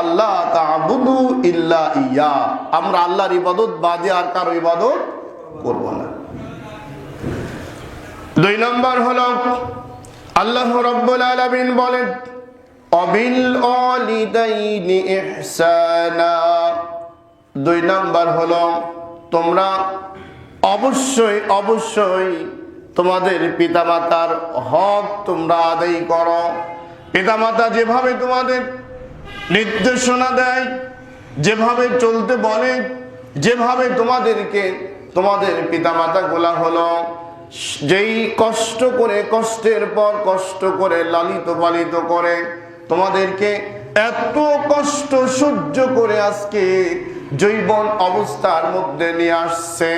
আল্লাহ তা'বুদু ইল্লা ইয়া, আমরা আল্লাহর ইবাদত বাদে আর কারো ইবাদত করব না। 2 নম্বর হলো আল্লাহ রাব্বুল আলামিন বলেন অবিল ওয়ালিদাইনি ইহসানা। 2 নম্বর হলো তোমরা অবশ্যই অবশ্যই তোমাদের পিতামাতার হক তোমরা আদায় করো। পিতামাতা যেভাবে তোমাদের নির্দেশনা দেয়, যেভাবে চলতে বলে, যেভাবে তোমাদেরকে তোমাদের পিতামাতাগুলা হলো যেই কষ্ট করে, কষ্টের পর কষ্ট করে লালিত পালিত করে তোমাদেরকে এত কষ্ট সহ্য করে আজকে জৈবন অবস্থার মধ্যে নিয়ে আসছে।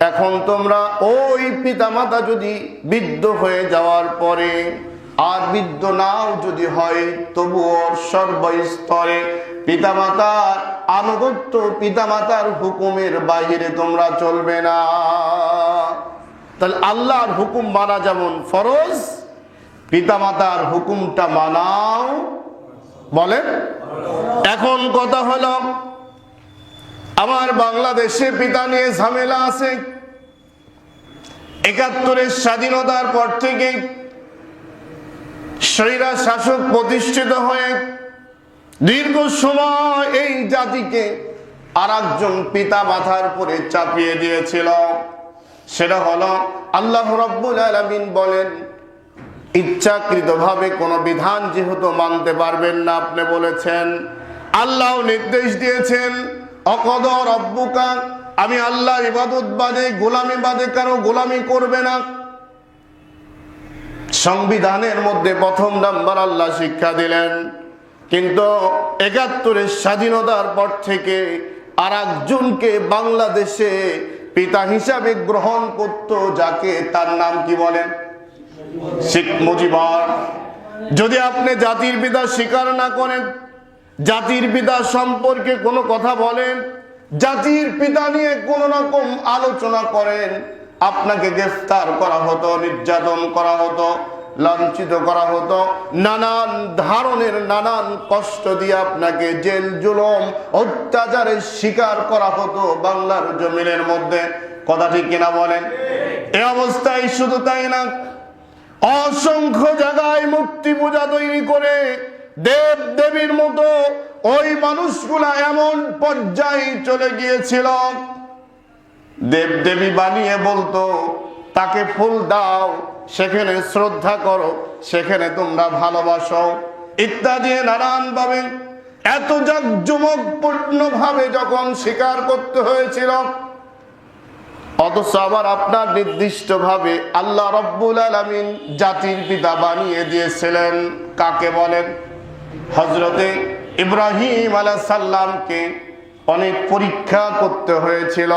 এখন তোমরা ওই পিতামাতা যদি বৃদ্ধ হয়ে যাওয়ার পরে আর বৃদ্ধ নাও যদি হয়, তবুও সর্বস্তরে পিতামাতার আনুগত্য, পিতামাতার হুকুমের বাইরে তোমরা চলবে না। তাহলে আল্লাহর হুকুম মানা যেমন ফরজ, পিতামাতার হুকুমটা মানাও বলেন। এখন কথা হলো আমার বাংলাদেশে পিতা নিয়ে ঝামেলা আছে। ৭১-এর স্বাধীনতার পর থেকে স্বৈরা শাসক প্রতিষ্ঠিত হয়ে দীর্ঘ সময় এই জাতিকে আর একজন পিতা মাথার উপরে চাপিয়ে দিয়েছিল। সেটা হলো আল্লাহ রাব্বুল আলামিন বলেন ইচ্ছাকৃতভাবে কোনো বিধান যেহেতু মানতে পারবেন না, আপনি বলেছেন, আল্লাহ নির্দেশ দিয়েছেন অকদা রাব্বুকা, আমি আল্লাহর ইবাদত বাদে, গোলামি বাদে কারো গোলামি করবে না। সংবিধানের মধ্যে 1 নাম্বার আল্লাহ শিক্ষা দিলেন। কিন্তু ৭১-এর স্বাধীনতার পর থেকে আর একজনকে বাংলাদেশে পিতা হিসাবে গ্রহণ করত, যাকে তার নাম কি বলেন? শেখ মুজিবুর। যদি আপনি জাতির পিতা স্বীকার না করেন, জাতির পিতা সম্পর্কে কোনো কথা বলেন, জাতির পিতা নিয়ে কোন রকম আলোচনা করেন, আপনাকে গ্রেফতার করা হতো, নির্যাতন করা হতো, লাঞ্ছিত করা হতো, নানান ধরনের নানান কষ্ট দিয়ে আপনাকে জেল জুলুম অত্যাচারের শিকার করা হতো বাংলার জমিনের মধ্যে। কথা ঠিক কিনা বলেন? এই অবস্থায় শুধু তাই না, অসংখ্য জায়গায় মূর্তি পূজা তৈরি করে দেব দেবীর মতো ওই মানুষগুলা এমন পর্যায়ে চলে গিয়েছিল, দেব দেবী বানিয়ে বলতো তাকে ফুল দাও, সেখানে শ্রদ্ধা করো, সেখানে তোমরা ভালোবাসো ইত্যাদি নানান ভাবে এত জাঁকজমকপূর্ণ ভাবে যখন স্বীকার করতে হয়েছিল, অথচ আবার আপনার নির্দিষ্ট ভাবে আল্লাহ রাব্বুল আলামিন জাতির পিতা বানিয়ে দিয়েছিলেন কাকে বলেন? হযরতে ইব্রাহিম আলাইহিস সালামকে অনেক পরীক্ষা করতে হয়েছিল,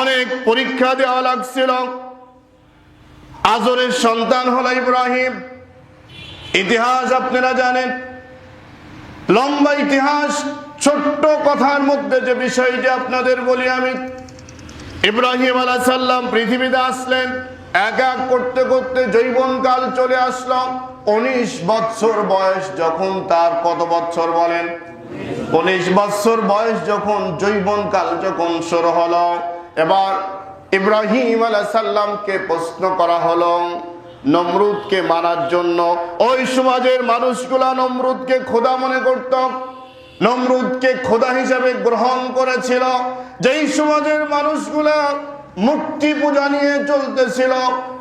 অনেক পরীক্ষা দেওয়া লাগছিল। আজরের সন্তান হলো ইব্রাহিম। ইতিহাস আপনারা জানেন, লম্বা ইতিহাস। ছোট্ট কথার মধ্যে যে বিষয়টি আপনাদের বলি আমি, ইব্রাহিম আলাইহিস সালাম পৃথিবীতে আসলেন, এক এক করতে করতে যৌবনকাল চলে আসলো। 19 বছর বয়স যখন তার, কত বছর বলেন? 19 বছর বয়স যখন, যৌবনকাল যখন শুরু হলো, এবার ইব্রাহিম আলাইহিস সালামকে প্রশ্ন করা হলো নমরুদকে মারার জন্য। ওই সমাজের মানুষগুলা নমরুদকে খোদা মনে করত, নমরুদকে খোদা হিসাবে গ্রহণ করেছিল। যেই সমাজের মানুষগুলা মূর্তি পূজা নিয়ে চলতেছিল,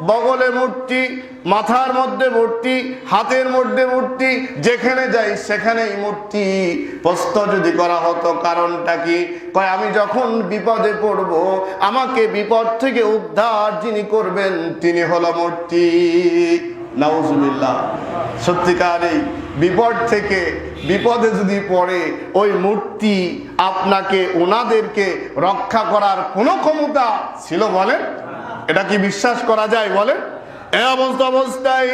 বগলে মূর্তি, মাথার মধ্যে মূর্তি, হাতের মধ্যে মূর্তি, যেখানে যাই সেখানেই মূর্তি। প্রশ্ন যদি করা হতো কারণটা কি, কয় আমি যখন বিপদে পড়ব, আমাকে বিপদ থেকে উদ্ধার যিনি করবেন তিনি হলো মূর্তি। নাউজুবিল্লাহ। সত্যিকার এই বিপদ থেকে, বিপদে যদি পড়ে ওই মূর্তি আপনাকে, ওনাদেরকে রক্ষা করার কোনো ক্ষমতা ছিল বলেন? এটা কি বিশ্বাস করা যায় বলেন? এই অবস্থায়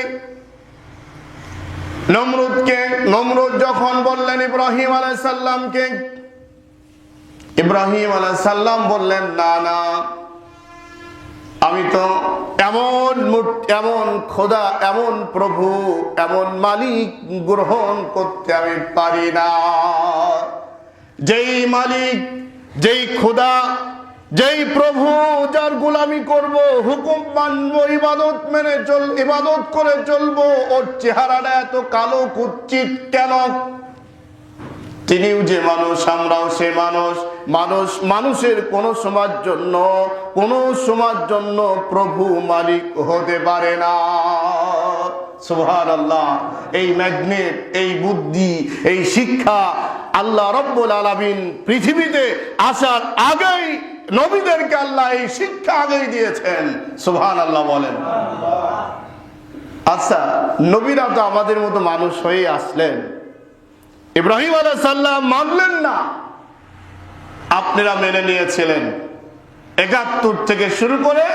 নমরুদ যখন বললেন ইব্রাহিম আলাইহিস সালামকে, ইব্রাহিম আলাইহিস সালাম বললেন না না, আমি তো এমন খোদা, এমন প্রভু, এমন মালিক গ্রহণ করতে আমি পারি না। যেই মালিক, যেই খোদা, যেই প্রভু, যার গোলামি করব, হুকুম মানবো, ইবাদত মেনে ইবাদত করে চলবো, ওর চেহারাটা এত কালো কুৎসিত কেন? তিনিও যে মানুষ, আমরাও সে মানুষ। মানুষের কোন সময়ের জন্য প্রভু মালিক হতে পারে না। সুবহানাল্লাহ। এই ম্যাগনেট, এই বুদ্ধি, এই শিক্ষা আল্লাহ রাব্বুল আলামিন পৃথিবীতে আসার আগেই নবীদেরকে আল্লাহ এই শিক্ষা আগেই দিয়েছেন। সুবহানাল্লাহ বলেন। আচ্ছা, নবীরা তো আমাদের মতো মানুষ হয়ে আসলেন। ইব্রাহিম আলাইহিস সালাম মানলেন না, আপনারা মেনে নিয়েছিলেন। ৭১ থেকে শুরু করে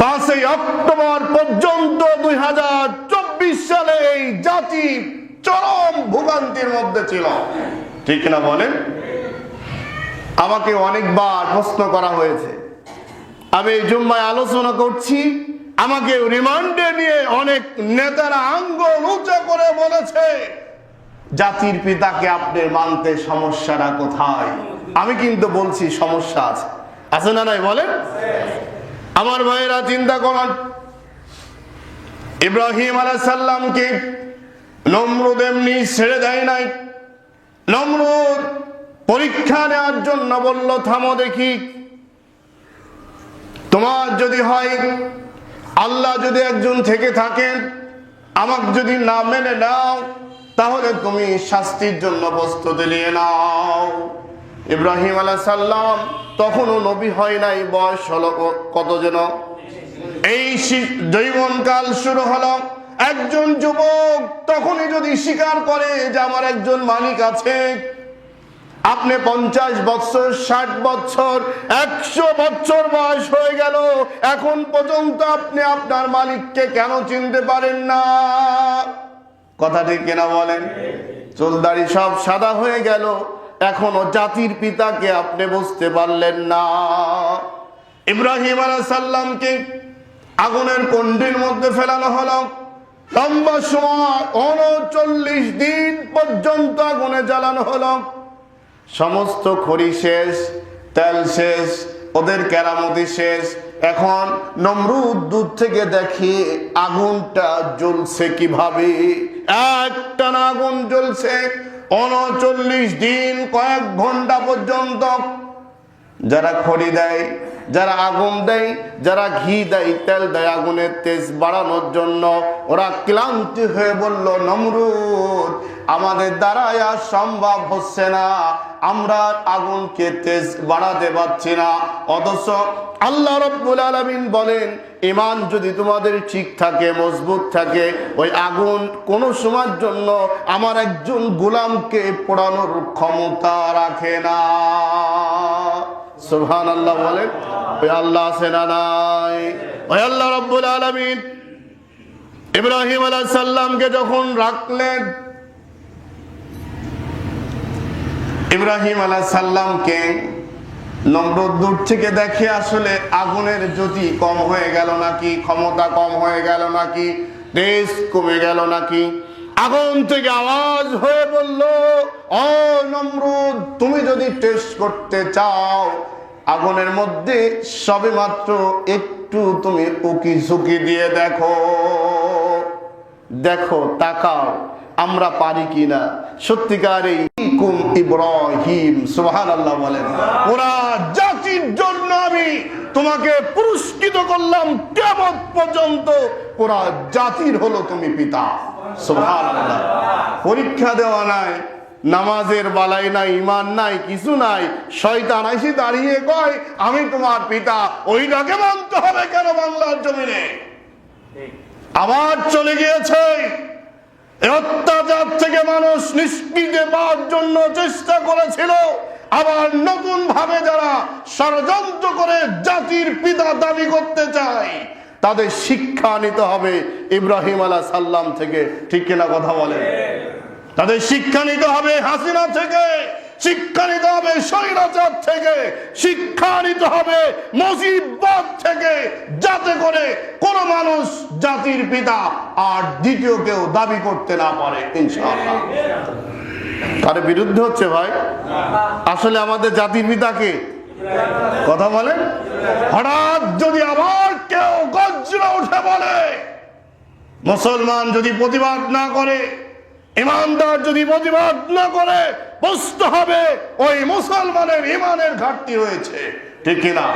৫ই অক্টোবর পর্যন্ত ২০২৪ সালে এই জাতি চরম ভোগান্তির মধ্যে ছিল, ঠিক না বলেন? আমাকে অনেকবার প্রশ্ন করা হয়েছে, আমি এই জুম্মায় আলোচনা করছি, আমাকে রিমান্ডে নিয়ে অনেক নেতারা আঙ্গুল উঁচা করে বলেছে, জাতির পিতাকে আপনি মানতে সমস্যাটা কোথায়? আমি কিন্তু বলছি সমস্যা আছে না নাই বলেন? আমার ভাইয়েরা চিন্তা করেন, ইব্রাহিম আলাইহিস সালামকে নমরুদ এমনি ছেড়ে দেয় নাই। নমরুদ পরীক্ষা নেওয়ার জন্য বলল, থামো দেখি, তোমার যদি হয়, আল্লাহ যদি একজন থেকে থাকেন, আমাকে যদি না মেনে নাও, তাহলে তুমি শাস্তির জন্য প্রস্তুতি নিয়ে নাও। ইব্রাহিম আলাইহিস সালাম তখনও নবী হয় নাই, বয়স হলো কত যেন, এই যৌবনকাল শুরু হলো। একজন যুবক তখনই যদি স্বীকার করে যে আমার একজন মালিক আছে, আপনি 50 বছর, 60 বছর, 100 বছর বয়স হয়ে গেল, এখন পর্যন্ত আপনি আপনার মালিককে কেন চিনতে পারেন না? কথা ঠিক কিনা বলেন? চুলদাড়ি সব সাদা হয়ে গেল, এখনো জাতির পিতাকে আপনি বুঝতে পারলেন না। ইব্রাহিম আলাইহিস সালামকে আগুনের কুণ্ডির মধ্যে ফেলানো হলো। লম্বা সময় 39 দিন পর্যন্ত আগুনে জ্বালানো হলো। সমস্ত খড়ি শেষ, তেল শেষ, ওদের কেরামতি শেষ। এখন নমরুদ দূর থেকে দেখে আগুনটা জ্বলছে কিভাবে, একটানা আগুন জ্বলছে 39 দিন, কয়েক ঘন্টা পর্যন্ত। যারা খড়ি দেয়, যারা আগুন দেয়, যারা ঘি দেয়, তেল দেয় আগুনের তেজ বাড়ানোর জন্য, ওরা ক্লান্তি হয়ে বলল, নমরুদ, আমাদের দ্বারা আর সম্ভব হচ্ছে না, আমরা আগুনকে তেজ বাড়াতে পারছি না। অথচ আল্লাহ রাব্বুল আলামিন বলেন, ঈমান যদি তোমাদের ঠিক থাকে, মজবুত থাকে, ওই আগুন কোনো সময়ের জন্য আমার একজন গোলামকে পোড়ানোর ক্ষমতা রাখে না। সুবহানাল্লাহ বলেন। ওই আল্লাহ আছে না নাই? ওই আল্লাহ রাব্বুল আলামিন ইব্রাহিম আলাইহিস সালামকে যখন রাখলেন, ইব্রাহিম আলাইহিস সালামকে নমরুদ দূর থেকে দেখে আসলে আগুনের জ্যোতি কম হয়ে গেল নাকি, ক্ষমতা কম হয়ে গেল নাকি, তেজ কমে গেল নাকি। আগুন থেকে আওয়াজ হয়ে বলল, ও নমরুদ, তুমি যদি টেস্ট করতে চাও, আগুনের মধ্যে সবে মাত্র একটু তুমি উকি ঝুঁকি দিয়ে দেখো, দেখো, তাকাও, আমরা পারি কিনা সত্যিকার এই ইব্রাহিম। সুবহানাল্লাহ বলেন। ওরা জাতির জন্য আমি তোমাকে পুরস্কৃত করলাম, কিয়ামত পর্যন্ত ওরা জাতির হলো তুমি পিতা। সুবহানাল্লাহ। পরীক্ষা দেওয়া নাই, নামাজের বালাই নাই, ঈমান নাই, কিছু নাই, শয়তান এসে দাঁড়িয়ে কয় আমি তোমার পিতা, ওইটাকে মানতে হবে কেন বাংলার জমিনে? আবার চলে গিয়েছে। অত্যাচার থেকে মানুষ নিষ্কৃতি পাওয়ার জন্য চেষ্টা করেছিল, আবার নতুন ভাবে যারা ষড়যন্ত্র করে জাতির পিতা দাবি করতে চায়, তাদের শিক্ষা নিতে হবে ইব্রাহিম আলাইহিস সালাম থেকে, ঠিক কিনা কথা বলেন? তাদের শিক্ষা নিতে হবে হাসিনা থেকে, শিক্ষা নিতে হবে স্বৈরাচার থেকে, শিক্ষা নিতে হবে মুজিববাদ থেকে, যাতে করে কোন মানুষ জাতির পিতা আর দ্বিতীয় কেউ দাবি করতে না পারে, ইনশাআল্লাহ। কার বিরুদ্ধে হচ্ছে ভাই? আসলে আমাদের জাতির পিতাকে কথা বলে। হঠাৎ যদি আবার কেউ গর্জনা উঠে বলে, মুসলমান যদি প্রতিবাদ না করে, ইমানদার যদি প্রতিবাদ না করে, বুঝতে হবে ওই মুসলমানের ইমানের ঘাটতি হয়েছে, ঠিক কিনা?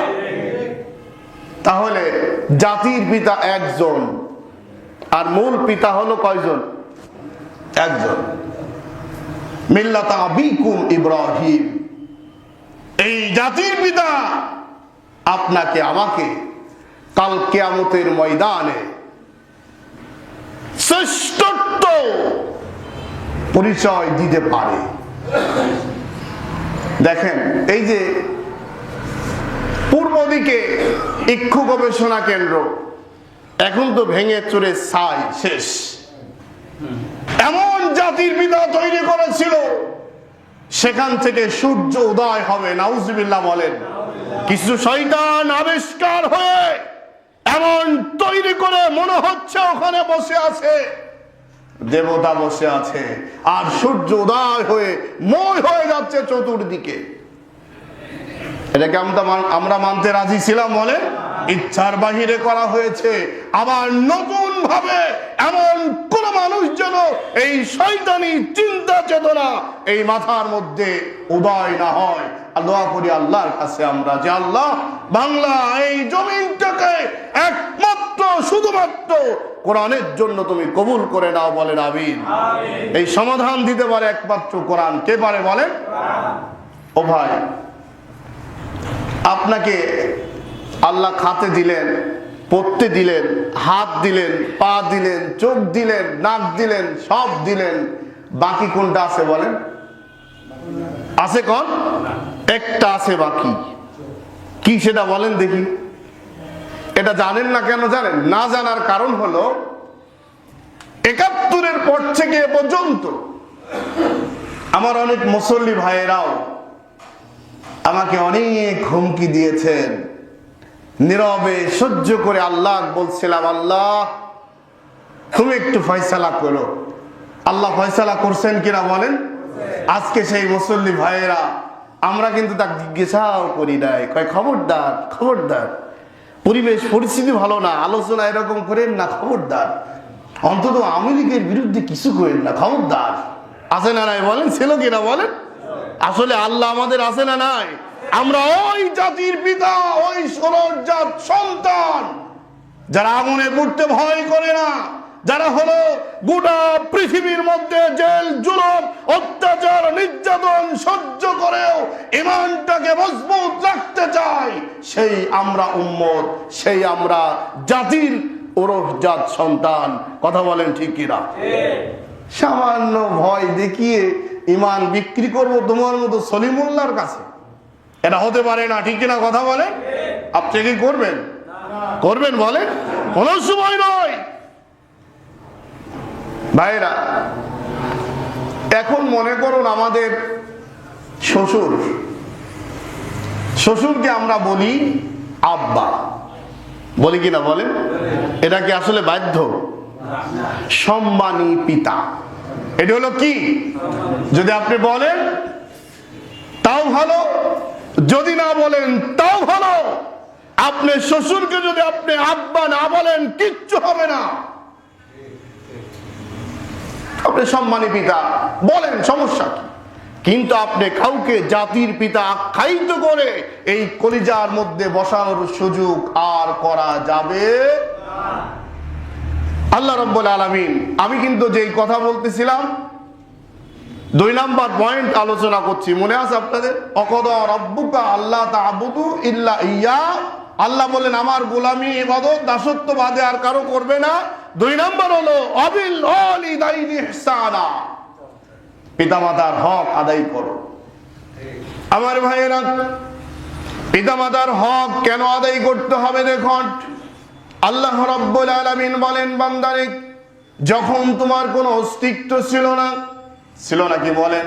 তাহলে জাতির পিতা একজন, আর মূল পিতা হলো কয়জন? একজন। মিল্লাত আবিকুম ইব্রাহিম, এই জাতির পিতা আপনাকে আমাকে কাল কিয়ামতের ময়দানে শ্রেষ্ঠত্ব পরিচয় দিতে পারে। দেখেন, এই যে পূর্ব দিকে ইক্ষু গবেষণা কেন্দ্র এখন তো ভেঙে চুরে ছাই শেষ। এমন জাতির পিতা তৈরি করেছিল, সেখান থেকে সূর্য উদয় হবে, নাউজুবিল্লাহ বলেন। কিছু শয়তান আবিষ্কার হয়ে এমন তৈরি করে মনে হচ্ছে ওখানে বসে আছে দেবতা, বসে আছে, আর সূর্য উদয় হয়ে মই হয়ে যাচ্ছে চতুর্দিকে। এটাকে আমরা মানতে রাজি ছিলাম? বলে ইচ্ছার বাহিরে করা হয়েছে। আবার নতুন ভাবে এমন কোন মানুষ যেন এই শয়তানি চিন্তা চেতনা এই মাথার মধ্যে উদয় না হয়। দোয়া করি আল্লাহর কাছে আমরা, যে আল্লাহ বাংলা এই জমিনটাকে একমাত্র শুধুমাত্র কোরআনের জন্য তুমি কবুল করে নাও, বলেন আমিন। এই সমাধান দিতে পারে একমাত্র কোরআন। কে পারে বলেন? ও ভাই, আপনাকে আল্লাহ খাতে দিলেন, পড়তে দিলেন, হাত দিলেন, পা দিলেন, চোখ দিলেন, নাক দিলেন, সব দিলেন, বাকি কোনটা আছে বলেন? আছে কোন? একটা আছে বাকি। কি সেটা বলেন দেখি? এটা জানেন না কেন জানেন? না জানার কারণ হলো ৭১-এর পর থেকে এ পর্যন্ত আমার অনেক মুসল্লি ভাইয়েরাও আমাকে অনেক হুমকি দিয়েছেন। নীরবে সহ্য করে আল্লাহ বলছিলাম, আল্লাহ তুমি একটু ফয়সালা করো। আল্লাহ ফয়সালা করছেন কিনা বলেন? আজকে সেই মুসল্লি ভাইয়েরা, আমরা কিন্তু তাকে জিজ্ঞাসাও করি নাই, কয় খবরদার খবরদার, পরিবেশ পরিস্থিতি ভালো না, আলোচনা এরকম করেন না, খবরদার, অন্তত আওয়ামী লীগের বিরুদ্ধে কিছু করেন না, খবরদার। আছে না নাই বলেন? ছিল কিনা বলেন? আসলে আল্লাহ আমাদের আছে না নাই? আমরা ওই জাতির পিতা, ওই সরজাত সন্তান, যারা আগুনে পড়তে ভয় করে না, যারা হলো গোটা পৃথিবীর মধ্যে জেল জুলুম অত্যাচার নির্যাতন সহ্য করেও ঈমানটাকে মজবুত রাখতে চাই, সেই আমরা উম্মত, সেই আমরা জাতির ওরফজাত সন্তান। কথা বলেন ঠিক কিনা? সামান্য ভয় দেখিয়ে ঈমান বিক্রি করব তোমার মতো সলিমুল্লাহর কাছে? এটা হতে পারে না, ঠিক কিনা? কথা বলেন। আপনি কি করবেন? করবেন বলেন? কোন সময় নয় ভাইরা। এখন মনে করুন আমাদের শ্বশুর, শ্বশুরকে আমরা বলি আব্বা, বলি কিনা বলেন? এটা কি আসলে বাধ্য? সম্মানী পিতা, এটা হলো কি? যদি আপনি বলেন তাও ভালো, যদি না বলেন তাও ভালো। আপনি শ্বশুরকে যদি আপনি আব্বা না বলেন কিচ্ছু হবে না, আপনি সম্মানী পিতা বলেন, সমস্যা কি? কিন্তু আপনি কাউকে জাতির পিতা আখ্যায়িত করে এই কলিজার মধ্যে বসানোর সুযোগ আর করা যাবে না। আল্লাহ রাব্বুল আলামিন, আমি কিন্তু যেই কথা বলতেছিলাম ২ নাম্বার পয়েন্ট আলোচনা করছি, মনে আছে আপনাদের? অকদা রাব্বুকা আল্লা তা'বুদু ইল্লা ইয়্যা, আল্লাহ বলেন আমার গোলামি ইবাদত দাসত্ব বাদে আর কারো করবে না। ২ নাম্বার হলো অবিল ওয়ালিদাইনি ইহসানা, পিতামাতার হক আদায় করো। আমার ভাইয়েরা, পিতামাতার হক কেন আদায় করতে হবে? দেখুন, আল্লাহ রাব্বুল আলামিন বলেন, বান্দারে যখন তোমার কোনো অস্তিত্ব ছিল না, ছিল নাকি বলেন?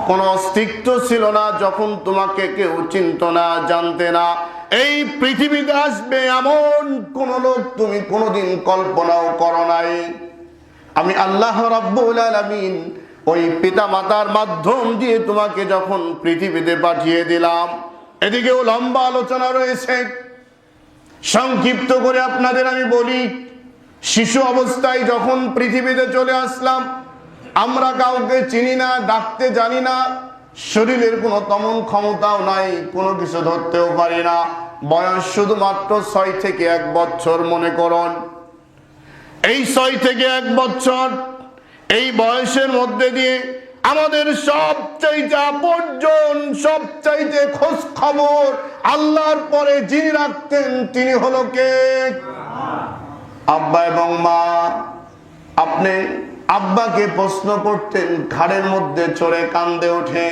কোনো অস্তিত্ব ছিল না, যখন তোমাকে কেউ চিনত না, জানতে না, এই পৃথিবীতে আসবে এমন কোন লোক তুমি কোনোদিন কল্পনাও করো নাই। আমি আল্লাহ রাব্বুল আলামিন ওই পিতা মাতার মাধ্যম দিয়ে তোমাকে যখন পৃথিবীতে পাঠিয়ে দিলাম। এদিকেও লম্বা আলোচনা রয়েছে, সংক্ষিপ্ত করে আপনাদের আমি বলি। শিশু অবস্থায় যখন পৃথিবীতে চলে আসলাম, আমরা কাউকে চিনি না, ডাকতে জানি না, শরীরের কোনো তেমন ক্ষমতাও নাই, কোনো কিছু ধরতেও পারি না। বয়স শুধুমাত্র 6 থেকে 1 বছর মনে করুন। এই 6 থেকে 1 বছর, এই বয়সের মধ্যে দিয়ে আমাদের সবচাইতে আপনজন, সবচাইতে খোঁজ খবর আল্লাহর পরে যিনি রাখতেন তিনি হলো কে? আব্বা এবং মা। আপনি আব্বাকে প্রশ্ন করতেন, ঘাড়ের মধ্যে চড়ে কান্দে ওঠে।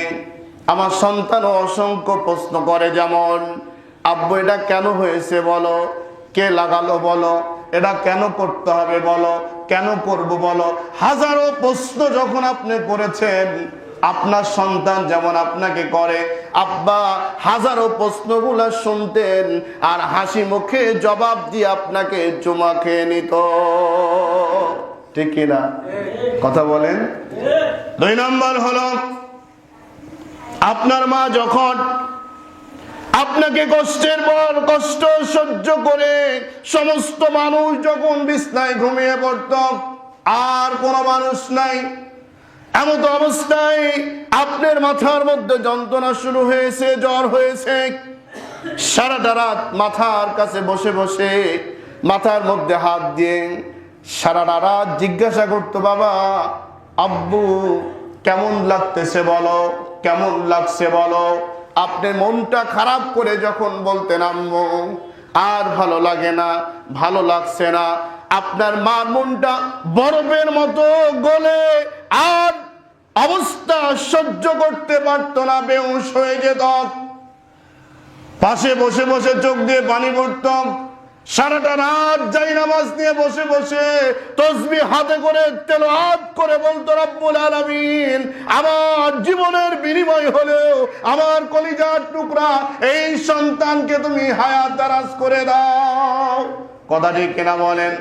আমার সন্তানও অসংখ্য প্রশ্ন করে, যেমন আব্বু এটা কেন হয়েছে বলো, কে লাগালো বলো, এটা কেন করতে হবে বলো, কেন করব বলো। হাজারো প্রশ্ন যখন আপনি করেছেন, আপনার সন্তান যেমন আপনাকে করে, আব্বা হাজারো প্রশ্নগুলা শুনতেন আর হাসি মুখে জবাব দিয়ে আপনাকে চুমা খেয়ে নিত। ঠিক কিনা কথা বলেন? 2 নম্বর হলো, আপনার মা যখন আপনাকে কষ্টের পর কষ্ট সহ্য করে সমস্ত মানুষ যখন বিছনায় ঘুমিয়ে পড়ত, আর কোনো মানুষ নাই, এমত অবস্থায় আপনার মাথার মধ্যে যন্ত্রণা শুরু হয়েছে, জ্বর হয়েছে, সারাটা রাত মাথার কাছে বসে বসে মাথার মধ্যে হাত দিয়ে সারাটা রাত জিজ্ঞাসা করতো, বাবা আব্বু কেমন লাগতেছে বলো, কেমন লাগছে বলো। আপনি মনটা খারাপ করে যখন বলতেন আম্মু আর ভালো লাগে না, ভালো লাগছে না, আপনার মার মনটা বরফের মতো গলে আর অবস্থা সহ্য করতে পারতো না, বেহুশ হয়ে যেত। পাশে বসে বসে চোখ দিয়ে পানি পড়ত। সারাটা রাত জায়নামাজ নিয়ে বসে বসে তাসবিহ হাতে করে তেলাওয়াত করে বলতো, রব্বুল আলামিন আমার জীবনের বিনিময় হলেও আমার কলিজার টুকরা এই সন্তানকে তুমি হায়াত দারাজ করে দাও। কথা ঠিক কিনা বলেন?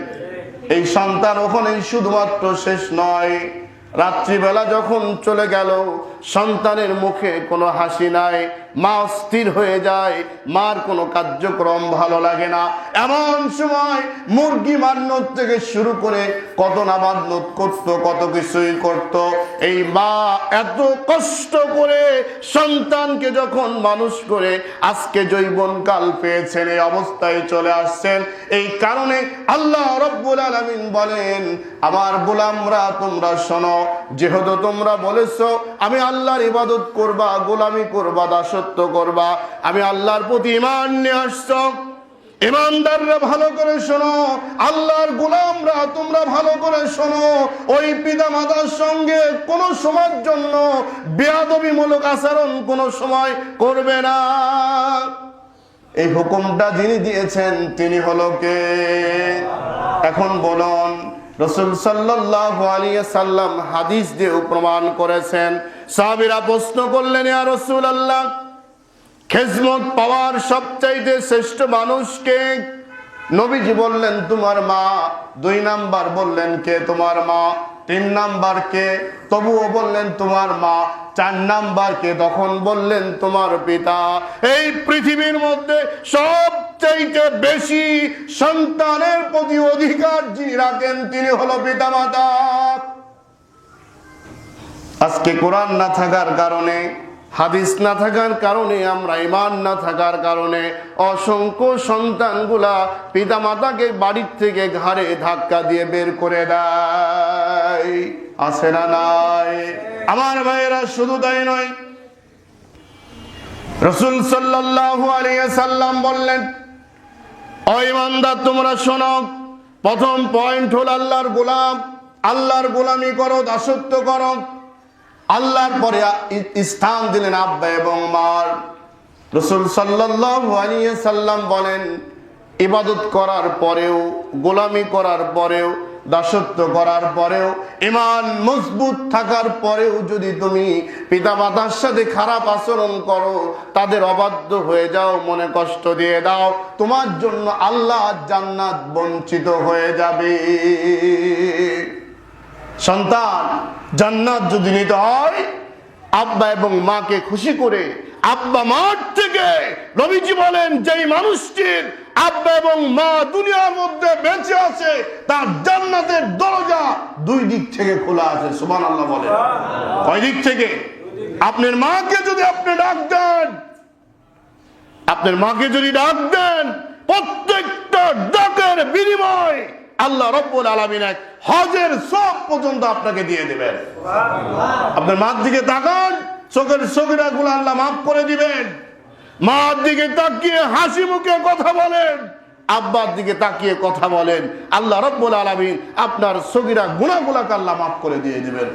এই সন্তান ওখানেই শুধুমাত্র শেষ নয়, রাত্রিবেলা যখন চলে গেল সন্তানের মুখে কোনো হাসি নাই, মা অস্থির হয়ে যায়, মার কোনো কার্যক্রম ভালো লাগে না। এমন সময় মুরগি মান্নত থেকে শুরু করে কত না মান্নত করতো, কত কিছুই করতো। এই মা এত কষ্ট করে সন্তানকে যখন মানুষ করে আজকে যৌবনকাল পেয়েছেন, এই অবস্থায় চলে আসছেন, এই কারণে আল্লাহ রব্বুল আলামিন বলেন, আমার গোলামরা তোমরা শোনো, যেহেতু তোমরা বলেছো আমি আল্লাহর ইবাদত করবা, গোলামি করবা, দাসত্ব করবা, আমি আল্লাহর প্রতি ঈমান নিয়ে আসছো, ঈমানদাররা ভালো করে শোনো, আল্লাহর গোলামরা তোমরা ভালো করে শোনো, ওই পিতা মাতার সঙ্গে কোনো সময়ের জন্য বেয়াদবিমূলক আচরণ কোনো সময় করবে না। এই হুকুমটা যিনি দিয়েছেন তিনি হলো কে? এখন বলুন, রাসূল সাল্লাল্লাহু আলাইহি সাল্লাম হাদিস দিয়ে প্রমাণ করেছেন। সাহাবীরা প্রশ্ন করলেন, ইয়া রাসূলুল্লাহ, খেজমত পাওয়ার সবচাইতে শ্রেষ্ঠ মানুষ কে? নবীজি বললেন, তোমার মা। 2 নাম্বার বললেন, কে? তোমার মা। 3 নাম্বার কে? তবুও বললেন তোমার মা। 4 নাম্বার কে? তখন বললেন তোমার পিতা। এই পৃথিবীর মধ্যে সবচাইতে বেশি সন্তানের প্রতি অধিকার যিনি রাখেন তিনি হলো পিতা মাতা। আজকে কোরআন না থাকার কারণে, হাদিস না থাকার কারণে, আমরা ঈমান না থাকার কারণে অসংখ্য সন্তানগুলা পিতা মাতাকে বাড়ির থেকে ঘাড়ে ধাক্কা দিয়ে বের করে দেয়। আছে না নাই? আমার ভাইয়েরা, শুধু তাই নয়, রাসূল সাল্লাল্লাহু আলাইহি সাল্লাম বললেন, ও ঈমানদার তোমরা শোনো, প্রথম পয়েন্ট হলো আল্লাহর গোলাম, আল্লাহর গোলামি করো, দাসত্ব করো। আল্লাহর পরে স্থান দিলেন আব্বা এবং মার। রাসূল সাল্লাল্লাহু আলাইহি সাল্লাম বলেন, ইবাদত করার পরেও, গোলামি করার পরেও, দাসত্ব করার পরেও, ঈমান মজবুত থাকার পরেও যদি তুমি পিতা মাতার সাথে খারাপ আচরণ করো, তাদের অবাধ্য হয়ে যাও, মনে কষ্ট দিয়ে দাও, তোমার জন্য আল্লাহ জান্নাত বঞ্চিত হয়ে যাবে। সন্তান জান্নাত যদি নিতে হয় আব্বা এবং মাকে খুশি করে, আব্বা মার থেকে নবীজি বলেন যেই মানুষটির আব্বা এবং মা দুনিয়ার মধ্যে বেঁচে আছে তার জান্নাতের দরজা দুই দিক থেকে খোলা আছে। সুবহানাল্লাহ বলেন। কয় দিক থেকে? আপনার মাকে যদি আপনি ডাক দেন, আপনার মাকে যদি ডাক দেন, প্রত্যেকটা ডাকের বিনিময় আল্লাহ রাব্বুল আলামিন এক হজের সওয়াব পর্যন্ত আপনাকে দিয়ে দিবেন। আপনার মার দিকে তাকান, চোখের সগীরাগুলো আল্লাহ মাফ করে দিবেন। মার দিকে তাকিয়ে হাসি মুখে কথা বলেন, আব্বার দিকে তাকিয়ে কথা বলেন, আল্লাহ রাব্বুল আলামিন আপনার সগীরা গুনাহগুলোকে আল্লাহ মাফ করে দিয়ে দিবেন।